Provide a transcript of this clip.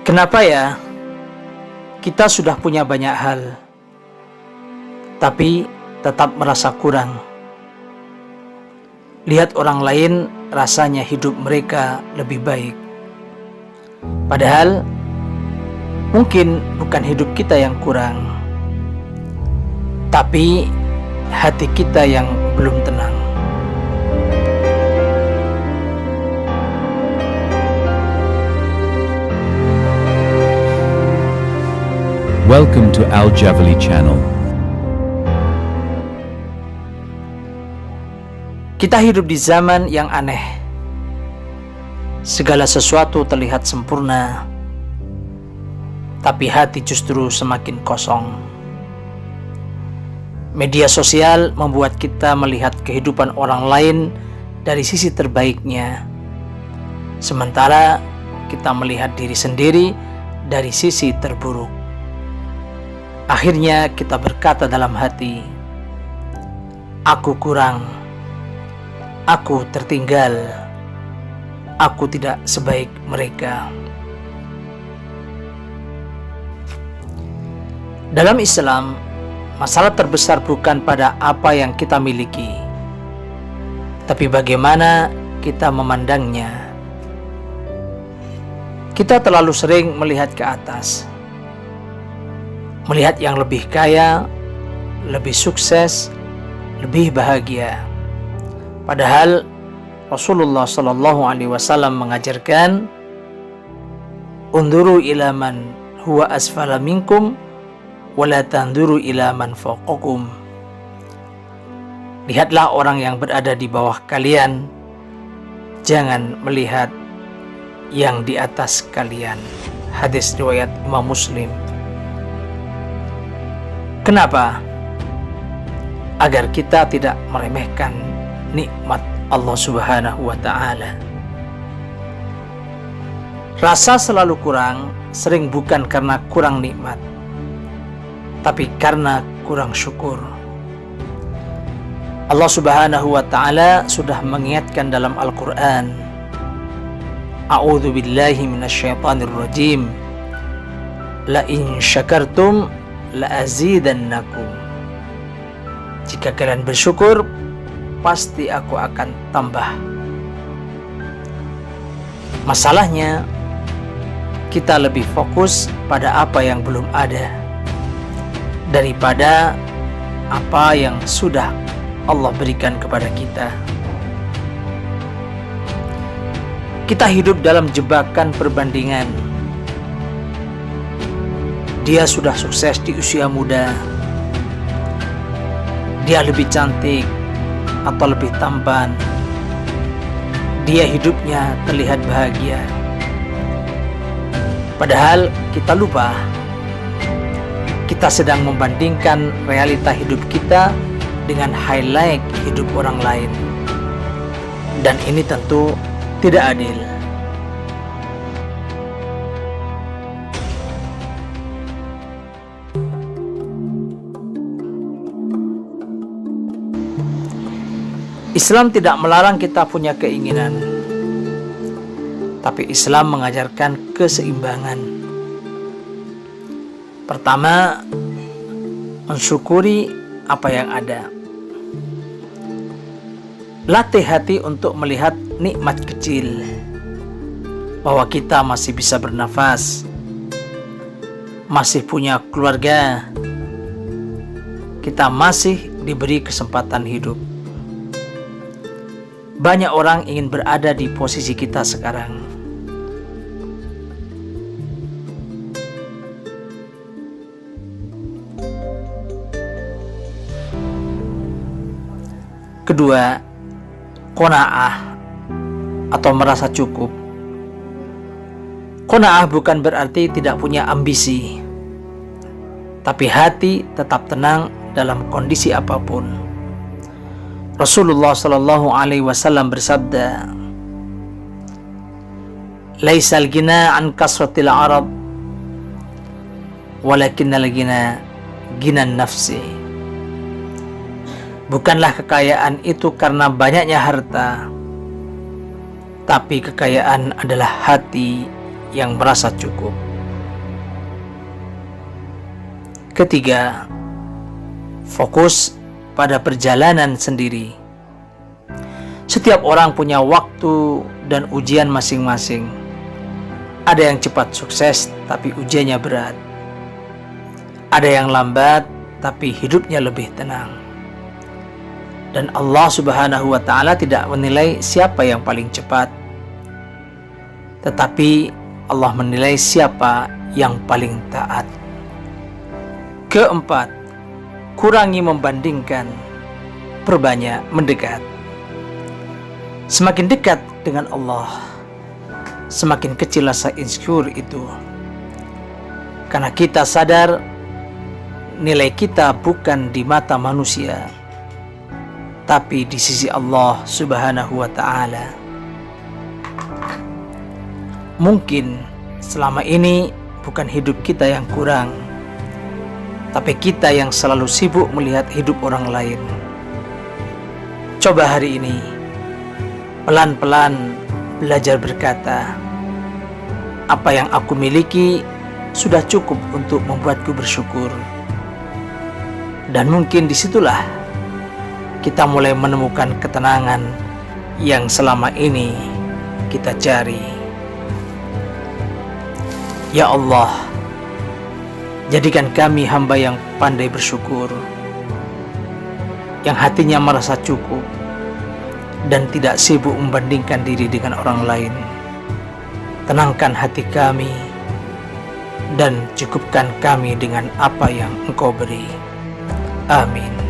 Kenapa ya kita sudah punya banyak hal, tapi tetap merasa kurang? Lihat orang lain, rasanya hidup mereka lebih baik. Padahal mungkin bukan hidup kita yang kurang, tapi hati kita yang belum tenang. Welcome to Al Javali channel. Kita hidup di zaman yang aneh. Segala sesuatu terlihat sempurna, tapi hati justru semakin kosong. Media sosial membuat kita melihat kehidupan orang lain dari sisi terbaiknya, sementara kita melihat diri sendiri dari sisi terburuk. Akhirnya kita berkata dalam hati, "Aku kurang, aku tertinggal, aku tidak sebaik mereka." Dalam Islam, masalah terbesar bukan pada apa yang kita miliki, tapi bagaimana kita memandangnya. Kita terlalu sering melihat ke atas, melihat yang lebih kaya, lebih sukses, lebih bahagia. Padahal Rasulullah SAW mengajarkan, "Unduru ila man huwa asfala minkum, wala tanduru ila man fawqakum." Lihatlah orang yang berada di bawah kalian, jangan melihat yang di atas kalian. Hadis riwayat Imam Muslim. Kenapa? Agar kita tidak meremehkan nikmat Allah Subhanahu wa Ta'ala. Rasa selalu kurang sering bukan karena kurang nikmat, tapi karena kurang syukur. Allah Subhanahu wa Ta'ala sudah mengingatkan dalam Al-Quran, "A'udzu billahi minasyaitonir rajim. La in syakartum la'azidannakum." Jika kalian bersyukur, pasti aku akan tambah. Masalahnya, kita lebih fokus pada apa yang belum ada daripada apa yang sudah Allah berikan kepada kita. Kita hidup dalam jebakan perbandingan. Dia sudah sukses di usia muda, dia lebih cantik atau lebih tampan, dia hidupnya terlihat bahagia. Padahal kita lupa, kita sedang membandingkan realita hidup kita dengan highlight hidup orang lain. Dan ini tentu tidak adil. Islam tidak melarang kita punya keinginan, tapi Islam mengajarkan keseimbangan. Pertama, mensyukuri apa yang ada. Latih hati untuk melihat nikmat kecil, bahwa kita masih bisa bernafas, masih punya keluarga, kita masih diberi kesempatan hidup. Banyak orang ingin berada di posisi kita sekarang. Kedua, qanaah atau merasa cukup. Qanaah bukan berarti tidak punya ambisi, tapi hati tetap tenang dalam kondisi apapun. Rasulullah SAW bersabda, "Laisal ghina an kasratil arab, walakinnal ghina ghinan nafsi." Bukanlah kekayaan itu karena banyaknya harta, tapi kekayaan adalah hati yang merasa cukup. Ketiga, fokus pada perjalanan sendiri. Setiap orang punya waktu dan ujian masing-masing. Ada yang cepat sukses tapi ujiannya berat. Ada yang lambat tapi hidupnya lebih tenang. Dan Allah Subhanahu wa Ta'ala tidak menilai siapa yang paling cepat, tetapi Allah menilai siapa yang paling taat. Keempat, kurangi membandingkan, perbanyak mendekat. Semakin dekat dengan Allah, semakin kecil rasa insecure itu. Karena kita sadar nilai kita bukan di mata manusia, tapi di sisi Allah Subhanahu wa Ta'ala. Mungkin selama ini bukan hidup kita yang kurang, tapi kita yang selalu sibuk melihat hidup orang lain. Coba hari ini pelan-pelan belajar berkata, apa yang aku miliki sudah cukup untuk membuatku bersyukur. Dan mungkin disitulah kita mulai menemukan ketenangan yang selama ini kita cari. Ya Allah, jadikan kami hamba yang pandai bersyukur, yang hatinya merasa cukup dan tidak sibuk membandingkan diri dengan orang lain. Tenangkan hati kami dan cukupkan kami dengan apa yang Engkau beri. Amin.